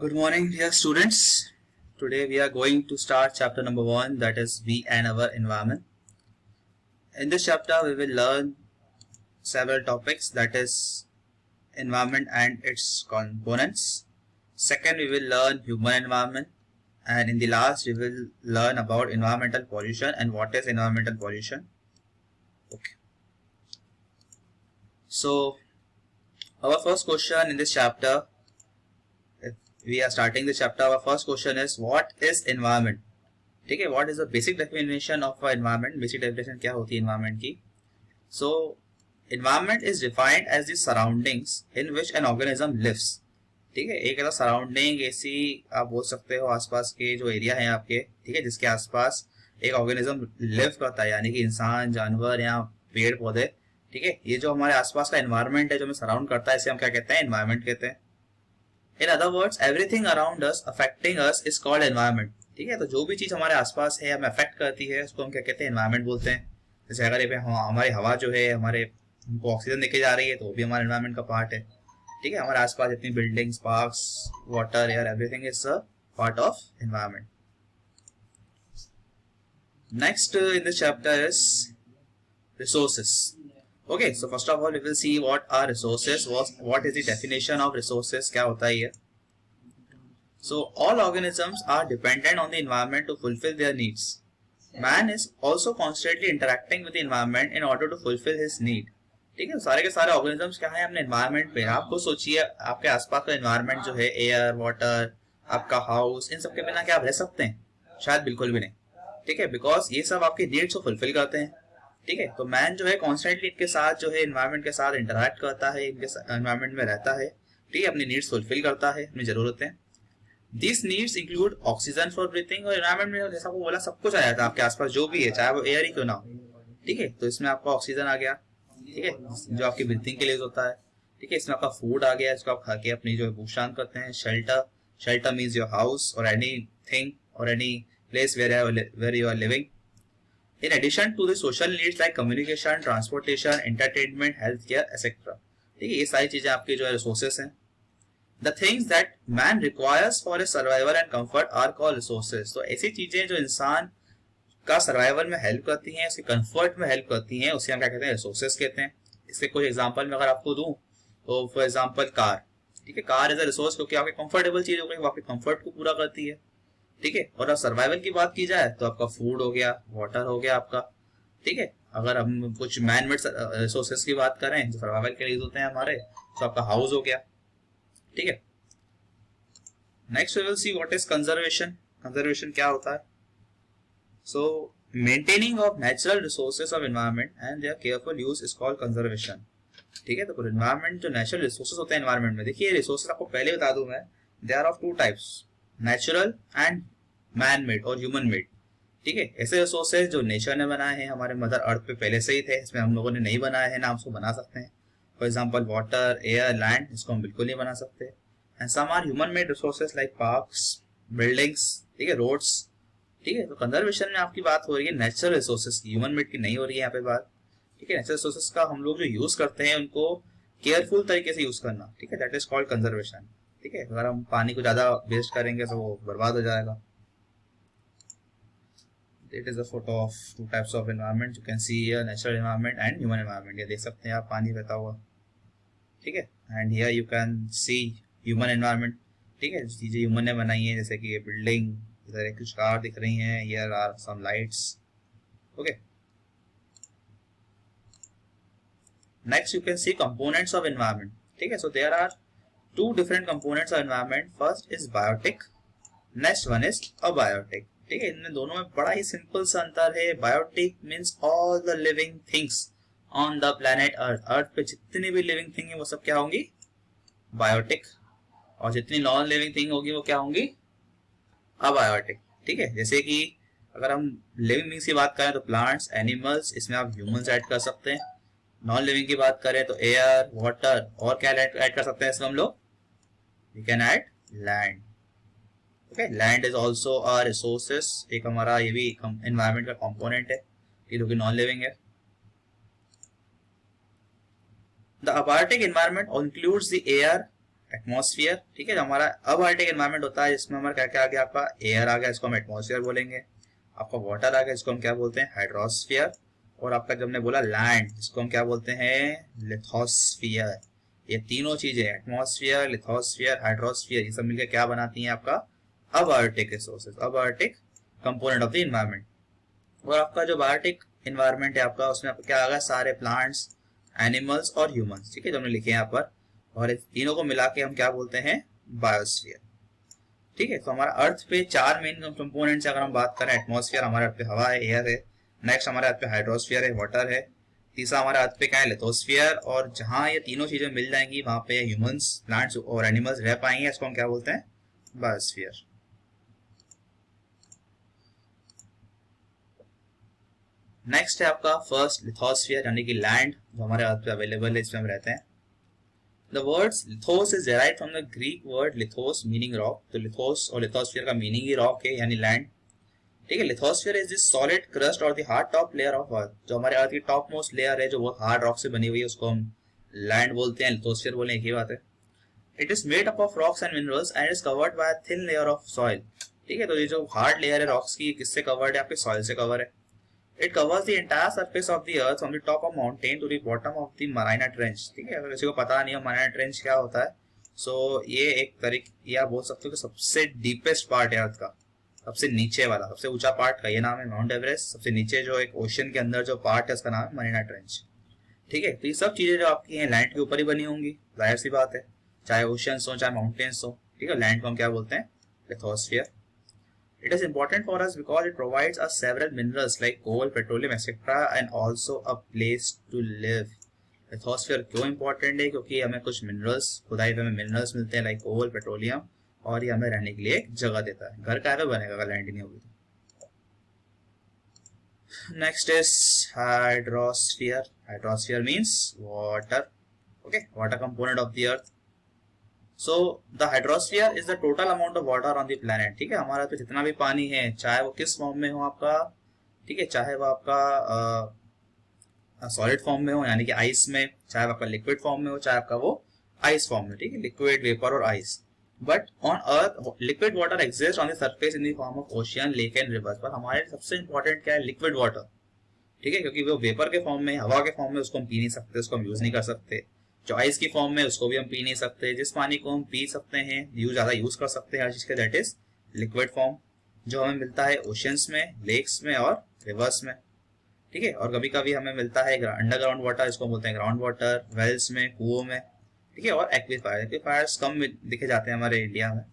Good morning, dear students. Today we are going to start chapter number 1, that is we and our environment. In this chapter we will learn several topics, that is environment and its components. Second, we will learn human environment, and in the last we will learn about environmental pollution and what is environmental pollution. Okay. So our first question in this chapter, if we are starting this chapter, our first question is what is environment? ठीक है, what is the basic definition of environment? Basic definition क्या होती है environment की? So environment is defined as the surroundings in which an organism lives. ठीक है, एक ऐसा सराउंडिंग ऐसी आप बोल सकते हो आसपास के जो एरिया है आपके, ठीक है, जिसके आसपास एक ऑर्गेनिज्म लिव करता है, यानी कि इंसान, जानवर या पेड़ पौधे. ठीक है, ये जो हमारे आसपास का एनवायरमेंट है जो हमें सराउंड करता है, इसे हम क्या कहते हैं? एनवायरमेंट कहते हैं. In other words, everything around us affecting us is called environment. ठीक है, तो जो भी चीज हमारे आसपास है, हमें अफेक्ट करती है, उसको हम क्या कहते हैं? एनवायरमेंट बोलते हैं. जैसे अगर ये हमारी हवा जो है, हमारे हमको ऑक्सीजन देके जा रही है, तो वो भी हमारे एनवायरमेंट का पार्ट है. ठीक है, हमारे आसपास जितनी buildings, parks, water, air, everything is a part of environment. Next in this chapter is resources. Okay, so first of all we will see what are resources, what is the definition of resources, क्या होता है ये. So all organisms are dependent on the environment to fulfill their needs. Man is also constantly interacting with the environment in order to fulfill his need. ठीक है, सारे के सारे organisms क्या है? अपने एनवायरमेंट पे. आपको सोचिए, आपके आसपास का एनवायरमेंट जो है, एयर, वाटर, आपका हाउस, इन सब के बिना क्या आप रह सकते हैं? शायद बिल्कुल भी नहीं. ठीक है, बिकॉज ये सब आपकी नीड्स को फुलफिल करते हैं. ठीक है, तो मैन जो है कॉन्स्टेंटली इनके साथ जो है एनवायरमेंट के साथ इंटरेक्ट करता है, इनके एनवायरमेंट में रहता है. ठीक है, अपनी नीड्स फुलफिल करता है, अपनी जरूरतें. This needs include oxygen for breathing. और एनवायरमेंट में जैसा वो बोला, सब कुछ आ जाता है आपके आसपास जो भी है, चाहे वो एयर ही क्यों ना हो. ठीक है, तो इसमें आपका ऑक्सीजन आ गया. ठीक है, जो आपकी ब्रीथिंग के लिए होता है. ठीक है, इसमें आपका फूड आ गया, इसको आप खा के अपनी जो है भूख शांत करते हैं. शेल्टर मीन्स योर हाउस और एनी थिंग और any place where you are living. In addition to the social needs like communication, transportation, entertainment, healthcare, etc. ठीक है, ये सारी चीजें आपकी जो है रिसोर्सेस हैं. The things that man requires for his survival and comfort are called resources. तो ऐसी चीजें जो इंसान का सर्वाइवल में हेल्प करती हैं, उसके कंफर्ट में हेल्प करती हैं, उसे हम क्या कहते हैं? रिसोर्सेस कहते हैं. इसके कुछ एग्जांपल में अगर आपको दूं तो फॉर एग्जांपल कार. ठीक है, कार इज अ रिसोर्स क्योंकि आपकी कंफर्टेबल चीज हो गई, वो आपके कंफर्ट को पूरा करती है. ठीक है, और अब सर्वाइवल की बात की जाए तो आपका फूड हो गया, वाटर हो गया आपका. ठीक है, अगर हम कुछ मैन मेड रिसोर्सेस की बात करें जो सर्वाइवल के लिए होते हैं हमारे, तो आपका हाउस हो गया. ठीक है, next we will see what is conservation. Conservation क्या होता है? So maintaining of natural resources of environment and their careful use is called conservation. ठीक है, तो एनवायरनमेंट जो नेचुरल रिसोर्सेज होते हैं एनवायरनमेंट में, देखिए रिसोर्सेज आपको पहले बता दूं मैं, they are of two types, natural and man made और ह्यूमन मेड. ठीक है, ऐसे रिसोर्सेज जो नेचर ने बनाए हैं, हमारे मदर अर्थ पे पहले से ही थे, इसमें हम लोगों ने नहीं बनाए हैं, ना हम उसको बना सकते हैं. For example water, air, land, इसको हम बिल्कुल नहीं बना सकते. And some are human made resources like parks, buildings, ठीक है, रोड्स. ठीक है, तो कंजर्वेशन में आपकी बात हो रही है नेचुरल रिसोर्सेज की, ह्यूमन मेड की नहीं हो रही है यहाँ पे बात. ठीक है, नेचुरल रिसोर्सेज का हम लोग जो यूज करते हैं उनको केयरफुल तरीके से यूज करना. ठीक है, दैट इज कॉल्ड कंजर्वेशन. ठीक है, अगर हम पानी को ज्यादा वेस्ट करेंगे तो वो बर्बाद हो जाएगा. It is a photo of two types of environment. You can see here natural environment and human environment. ये देख सकते हैं आप पानी बहता हुआ. ठीक है, and here you can see human environment. ठीक है, चीजें ह्यूमन ने बनाई है, जैसे कि ये बिल्डिंग, इधर कुछ कार दिख रही हैं, here are some lights. Okay. Next you can see components of environment. ठीक है, so there are two different components of environment. First is biotic. Next one is abiotic. ठीक है, इनमें दोनों में बड़ा ही सिंपल सा अंतर है. Biotic means all the living things on the planet Earth. Earth पे जितनी भी लिविंग थिंग है वो सब क्या होंगी? बायोटिक. और जितनी नॉन लिविंग थिंग होगी वो क्या होंगी? अबायोटिक. ठीक है, जैसे कि अगर हम लिविंग थिंग्स की बात करें तो प्लांट्स, एनिमल्स, इसमें आप ह्यूमंस ऐड कर सकते हैं. नॉन लिविंग की बात करें तो एयर, वाटर, और क्या ऐड कर सकते हैं इसमें हम लोग? We can add land. Okay, land is also a resources. एक हमारा ये भी environment का component है, ये जो कि non living है. The abiotic environment includes the air atmosphere, ठीक है, जो हमारा अब आर्टिक एनवायरमेंट होता है जिसमें हमारा क्या क्या आ गया, आपका एयर आ गया, इसको हम एटमॉस्फेयर बोलेंगे। आपका वाटर आ गया, इसको हम क्या बोलते हैं, हाइड्रोस्फीयर। और आपका जब हमने बोला लैंड, इसको हम क्या बोलते हैं, लिथोस्फीयर। ये तीनों चीजें, एटमॉस्फेयर, लिथोस्फीयर, हाइड्रोस्फीयर, ये सब मिलकर क्या बनाती हैं आपका अब आर्टिक रिसोर्सेज, अब Arctic component of the environment. और आपका जो बायोटिक इन्वायरमेंट है आपका, उसमें आपका क्या आ गया, सारे प्लांट्स, एनिमल्स और ह्यूमंस, ठीक है, जो हमने लिखे हैं यहाँ पर। और इस तीनों को मिला के हम क्या बोलते हैं, बायोस्फीयर। ठीक है, तो हमारा अर्थ पे 4 मेन कंपोनेंट्स अगर हम बात करें, एटमॉस्फेयर, हमारे अर्थ पे हवा है, एयर है। नेक्स्ट हमारे अर्थ पे हाइड्रोस्फीयर है, वाटर है। तीसरा हमारे अर्थ पे क्या है, लिथोस्फीयर। और जहां ये तीनों चीजें मिल जाएंगी वहां पे ह्यूमंस, प्लांट्स और एनिमल्स रह पाएंगे, इसको हम क्या बोलते हैं, बायोस्फीयर। नेक्स्ट है आपका फर्स्ट लिथोस्फीयर, यानी कि लैंड, जो हमारे अर्थ पे अवेलेबल है, इसमें हम रहते हैं। The words lithos is derived from the Greek word lithos meaning rock. तो लिथोस और लिथोस्फीयर का मीनिंग ही रॉक है, यानी लैंड। ठीक है, lithosphere is this solid crust और the hard top layer of Earth. जो हमारे अर्थ की टॉप मोस्ट लेयर है, जो वो हार्ड रॉक से बनी हुई है, उसको हम लैंड बोलते हैं, लिथोस्फीयर बोले, एक ही बात है। It is made up of rocks and minerals and is covered by thin layer of soil. ठीक है, तो ये जो हार्ड लेयर है रॉक्स की, किससे कवर्ड है, आपके सॉइल से कवर है। It covers the entire surface of the earth from the top of mountain to the bottom of the Mariana Trench। ठीक है, अगर किसी को पता नहीं हो Mariana Trench क्या होता है, सो ये एक तरीके, या बोल सकते हो कि सबसे डीपेस्ट पार्ट है अर्थ का, सबसे नीचे वाला, सबसे ऊंचा पार्ट का ये नाम है माउंट एवरेस्ट। सबसे नीचे जो एक ओशन के अंदर जो पार्ट है, उसका नाम है मरीना ट्रेंच। ठीक है, तो ये सब चीजें जो आपकी हैं लैंड के ऊपर ही बनी होंगी, जाहिर सी बात है, चाहे ओशंस हो चाहे माउंटेन्स हो। ठीक है, लैंड को हम क्या बोलते हैं, lithosphere. It is important for us because it provides us several minerals like coal, petroleum, etc. and also a place to live. Lithosphere क्यों इंपॉर्टेंट है, क्योंकि हमें कुछ मिनरल्स, खुदाई पे हमें मिनरल्स मिलते हैं लाइक कोल, पेट्रोलियम, और ये हमें रहने के लिए एक जगह देता है। घर क्या बनेगा अगर लैंड नहीं होगी तो। Next is hydrosphere. Hydrosphere means water. Okay, water component of the earth. So the hydrosphere is the total amount of water on the planet। ठीक है, हमारा तो जितना भी पानी है, चाहे वो किस फॉर्म में हो आपका, ठीक है, चाहे वो आपका सॉलिड फॉर्म में हो यानी कि आइस में, चाहे आपका लिक्विड फॉर्म में हो, चाहे आपका वो आइस फॉर्म में, ठीक है, लिक्विड, वेपर और ice. But on earth liquid water exist on the surface in the form of ocean, lake and reverse. पर हमारे सबसे इंपॉर्टेंट क्या है, लिक्विड वाटर। ठीक है, क्योंकि वो वेपर के फॉर्म में, हवा के फॉर्म में, उसको हम पी नहीं सकते, उसको हम यूज नहीं कर सकते। जो आइस की फॉर्म में, उसको भी हम पी नहीं सकते। जिस पानी को हम पी सकते हैं, ज्यादा यूज कर सकते हैं हर चीज के, दैट इज लिक्विड फॉर्म, जो हमें मिलता है ओशंस में, लेक्स में और रिवर्स में। ठीक है, और कभी कभी हमें मिलता है अंडरग्राउंड वाटर, इसको बोलते हैं ग्राउंड वाटर, वेल्स में, कुओं में। ठीक है, और एक्विफायर, एक्विफायर्स कम दिखे जाते हैं हमारे इंडिया में।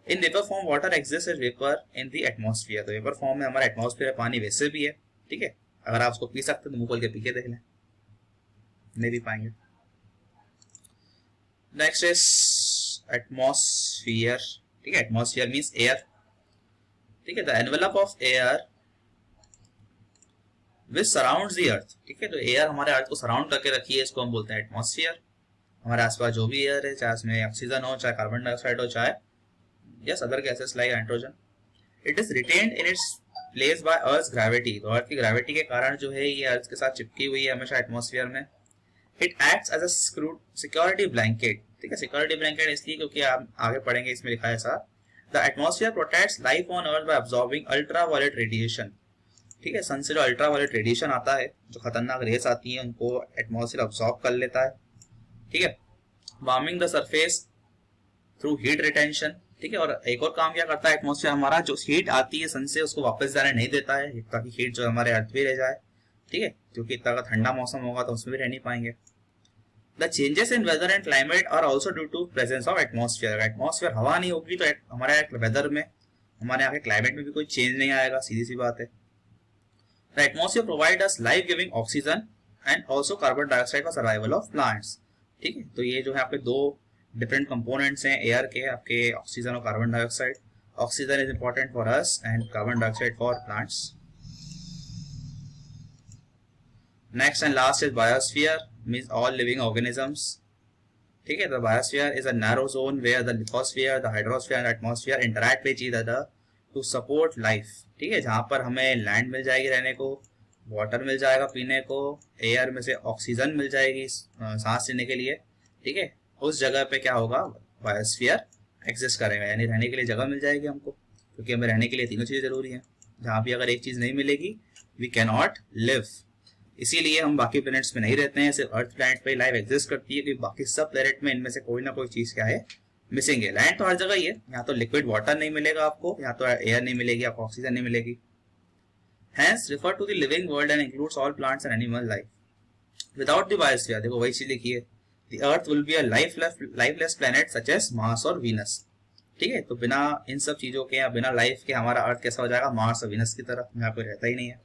In vapour form water exist as vapour in the atmosphere. तो वेपर फॉर्म में हमारा एटमॉस्फेयर पानी वैसे भी है। ठीक है, अगर आप उसको पी सकते हैं तो मुंह खोल के पी के देख लें, नहीं भी पाएंगे। Next is atmosphere. ठीक है, एटमॉस्फियर मींस एयर। ठीक है, the envelope of air which surrounds the earth. ठीक है, तो एयर हमारे अर्थ को सराउंड करके रखी है, इसको हम बोलते हैं एटमॉस्फियर। हमारे आसपास जो भी एयर है, चाहे उसमें ऑक्सीजन हो, चाहे कार्बन डाइऑक्साइड हो, चाहे yes other gases like nitrogen, it is retained in its place by earth gravity. तो अर्थ की ग्रेविटी के कारण जो है ये अर्थ के साथ चिपकी हुई है हमेशा एटमॉस्फियर में। It acts as a security blanket. ठीक है, सिक्योरिटी ब्लैंकेट इसलिए क्योंकि आप आगे पढ़ेंगे, इसमें लिखा है ऐसा, the atmosphere protects life on earth by absorbing ultraviolet radiation. ठीक है, सन से जो अल्ट्रावायलेट रेडिएशन आता है, जो खतरनाक रेस आती है, उनको एटमॉस्फेयर अब्सॉर्ब कर लेता है। ठीक है, warming the surface through heat retention. ठीक है, और एक और काम क्या करता है एटमॉस्फेयर हमारा, जो हीट आती है सन से उसको वापस जाने नहीं देता है, ताकि हीट जो हमारे अर्थ भी रह जाए। ठीक है, क्योंकि इतना ठंडा मौसम होगा तो उसमें भी रह नहीं पाएंगे। The changes in weather and climate are also due to presence of atmosphere। अगर एटमॉस्फेयर हवा नहीं होगी तो हमारे वेदर में, हमारे यहाँ के क्लाइमेट में भी कोई चेंज नहीं आएगा, सीधी सी बात है। The atmosphere provides us life-giving oxygen and also carbon dioxide for survival of plants। ठीक है, तो ये जो है आपके दो डिफरेंट कंपोनेंट्स हैं एयर के, आपके ऑक्सीजन और carbon dioxide. Oxygen is important for us and carbon dioxide for plants. Next and last is biosphere, means all living organisms। ठीक है, the biosphere is a narrow zone where the lithosphere, the hydrosphere and the atmosphere interact with each other to support life। ठीक है, जहां पर हमें land मिल जाएगी रहने को, वाटर मिल जाएगा पीने को, एयर में से ऑक्सीजन मिल जाएगी सांस लेने के लिए। ठीक है, उस जगह पे क्या होगा, बायोस्फीयर एग्जिस्ट करेगा, यानी रहने के लिए जगह मिल जाएगी हमको, क्योंकि हमें रहने के लिए तीनों चीजें जरूरी हैं। जहाँ भी अगर एक चीज नहीं मिलेगी वी कैन नॉट लिव। इसीलिए हम बाकी प्लैनेट्स पे नहीं रहते हैं, सिर्फ अर्थ प्लैनेट पे लाइफ एग्जिस्ट करती है, क्योंकि बाकी सब प्लैनेट में इनमें से कोई ना कोई चीज क्या है, मिसिंग है। लैंड तो हर जगह ही है, यहाँ तो लिक्विड वाटर नहीं मिलेगा आपको, यहाँ तो एयर नहीं मिलेगी, आपको ऑक्सीजन नहीं मिलेगी। Hence refer to the living world and includes all plants and animal life. Without the biosphere, देखो वही चीज लिखी है, the earth will be a lifeless planet such as Mars और Venus। ठीक है, तो बिना इन सब चीजों के या बिना लाइफ के हमारा अर्थ कैसा हो जाएगा, मार्स और विनस की तरह, यहाँ कोई रहता ही नहीं है।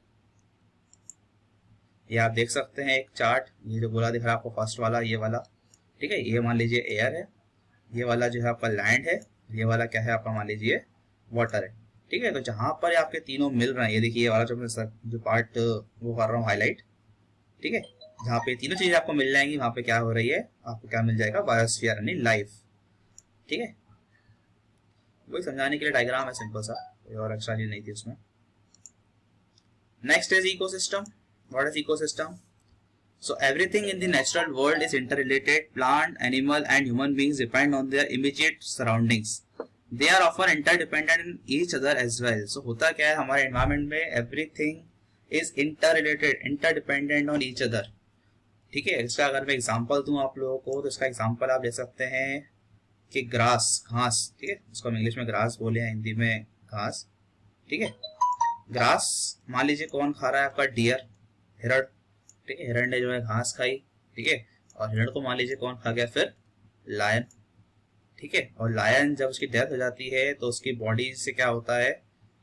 ये आप देख सकते हैं एक चार्ट, ये जो गोला दिख रहा है आपको फर्स्ट वाला, ये वाला, ठीक है, ये मान लीजिए एयर है, ये वाला जो है आपका लैंड है, ये वाला क्या है आपका मान लीजिए वाटर है। ठीक है, तो जहां पर आपके तीनों मिल रहे हैं, ये देखिए ये वाला जो पार्ट वो कर रहा हूँ हाईलाइट, ठीक है, जहाँ पे तीनों चीजें आपको मिल जाएंगी वहां पे क्या हो रही है, आपको क्या मिल जाएगा, बायोस्फीयर यानी लाइफ। ठीक है, वही समझाने के लिए डायग्राम है सिंपल सा, कोई और एक्स्ट्रा चीज नहीं थी उसमें। Next is ecosystem. What is ecosystem? So everything in the natural world is interrelated. Plant, animal and human beings depend on their immediate surroundings. They are often interdependent in each other as well. So होता क्या है हमारे environment में, everything is interrelated, interdependent on each other. ठीक है, इसका अगर मैं example दूं आप लोगों को, तो इसका example आप ले सकते हैं कि ग्रास, घास, ठीक है, इसको हम इंग्लिश में ग्रास बोले हैं, हिंदी में घास। ठीक है, ग्रास मान लीजिए कौन खा रहा है, आपका डियर, हिरण। ठीक है, हिरण ने जो है घास खाई, ठीक है, और हिरण को मान लीजिए कौन खा गया, फिर लायन। ठीक है, और लायन जब उसकी डेथ हो जाती है तो उसकी बॉडी से क्या होता है,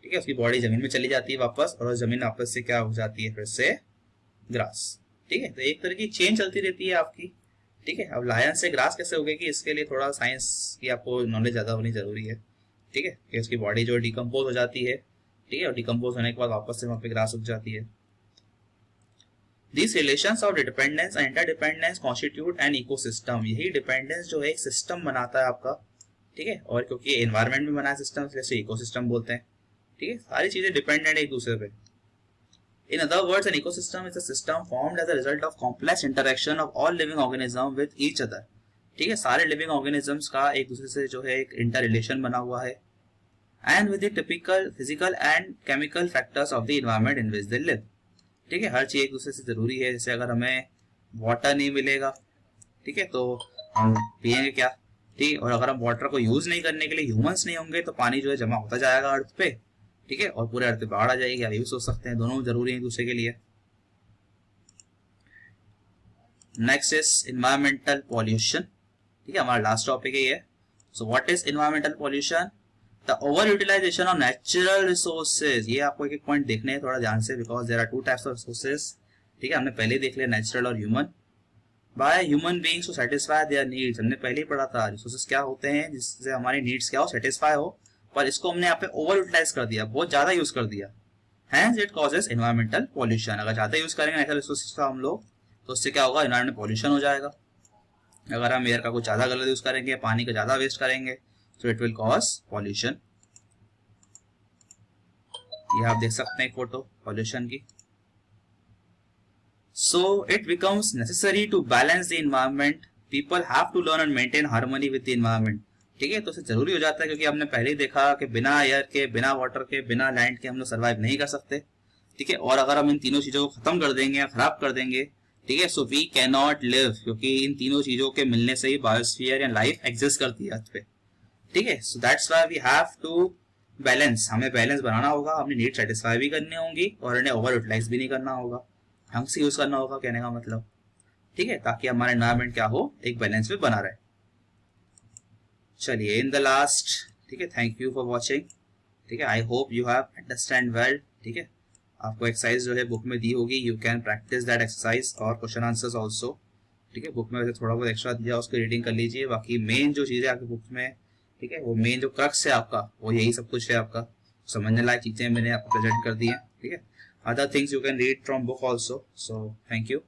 ठीक है, उसकी बॉडी जमीन में चली जाती है वापस, और जमीन वापस से क्या हो जाती है, फिर से ग्रास। ठीक है, तो एक तरह की चेंज चलती रहती है आपकी। ठीक है, अब लायन से ग्रास कैसे हो गई, कि इसके लिए थोड़ा साइंस की आपको नॉलेज ज्यादा होनी जरूरी है। ठीक है, कि उसकी बॉडी जो डिकम्पोज हो जाती है, ठीक है, और डिकम्पोज होने के बाद वापस से वहां पे ग्रास उग जाती है। These relations of dependence and interdependence constitute an ecosystem। यही डिपेंडेंस जो है एक सिस्टम बनाता है आपका। ठीक है, और क्योंकि एनवायरनमेंट में बना है सिस्टम, इसलिए इकोसिस्टम बोलते हैं। ठीक है, सारी चीजें डिपेंडेंट है एक दूसरे पे। In other words, an ecosystem is a system formed as a result of complex interaction of all living organisms with each other। ठीक है, सारे लिविंग ऑर्गेनिजम्स का एक दूसरे से जो है एक इंटर रिलेशन बना हुआ है। And with the typical physical and chemical factors of the environment in which they live। ठीक है, हर चीज एक दूसरे से जरूरी है। जैसे अगर हमें वाटर नहीं मिलेगा, ठीक है, तो हम पिएंगे क्या? ठीक है, और अगर हम वाटर को यूज नहीं करने के लिए ह्यूमंस नहीं होंगे तो पानी जो है जमा होता जाएगा अर्थ पे। ठीक है, और पूरे अर्थ पे बाढ़ आ जाएगी। आप ये भी सोच सकते हैं, दोनों जरूरी है एक दूसरे के लिए। Next is environmental pollution. ठीक है, हमारा लास्ट टॉपिक है ये। So what is environmental pollution? The over utilisation of natural resources. ये आपको एक एक पॉइंट देखने हैं थोड़ा ध्यान से, because there are two types of resources. ठीक है, हमने पहले देख लिया नेचुरल और human. By human beings to satisfy their needs, हमने पहले ही पढ़ा था। रिसोर्सेज क्या होते हैं जिससे हमारी नीड्स क्या हो, सेटिस्फाई हो, पर इसको हमने यहाँ पे ओवर यूटिलाइज कर दिया, बहुत ज्यादा यूज कर दिया। Hence it causes environmental pollution. अगर ज्यादा यूज करेंगे नेचुरल रिसोर्सेज का हम लोग, तो उससे क्या होगा, एनवायरमेंट पॉल्यूशन हो जाएगा। अगर हम एयर का कुछ ज्यादा गलत यूज करेंगे, पानी का ज्यादा वेस्ट करेंगे, तो इट विल कॉज पॉल्यूशन। ये आप देख सकते हैं फोटो पॉल्यूशन की। So it becomes necessary to balance the environment. People have to learn and maintain harmony with the environment. ठीक है, तो इसे जरूरी हो जाता है, क्योंकि हमने पहले ही देखा कि बिना एयर के, बिना वाटर के, बिना लैंड के हम लोग सर्वाइव नहीं कर सकते। ठीक है, और अगर हम इन तीनों चीजों को खत्म कर देंगे या खराब कर देंगे, ठीक है, so we cannot live, क्योंकि इन तीनों चीजों के मिलने से ही बायोस्फीयर या लाइफ एग्जिस्ट करती है अर्थ पे। ठीक है, so that's why we have to balance. हमें बैलेंस बनाना होगा, अपनी नीड सेटिस्फाई भी करनी होंगी और इन्हें ओवर यूटिलाइज भी नहीं करना होगा, ढंग से यूज करना होगा, कहने का मतलब। ठीक है, ताकि हमारा एनवायरमेंट क्या हो, एक बैलेंस में बना रहे। चलिए, इन द लास्ट, ठीक है, थैंक यू फॉर वॉचिंग। ठीक है, I hope you have understand well. ठीक है, आपको एक्सरसाइज जो है बुक में दी होगी, you can practice that exercise और क्वेश्चन आंसर्स ऑल्सो। ठीक है, बुक में वैसे थोड़ा बहुत एक्स्ट्रा दिया, उसकी रीडिंग कर लीजिए। बाकी मेन जो चीजें आपकी बुक में, ठीक है, वो मेन जो क्रक्स है आपका, वो यही सब कुछ है आपका। समझने लायक चीजें मैंने आपको प्रेजेंट कर दी है। ठीक है, other things you can read from book also. So thank you.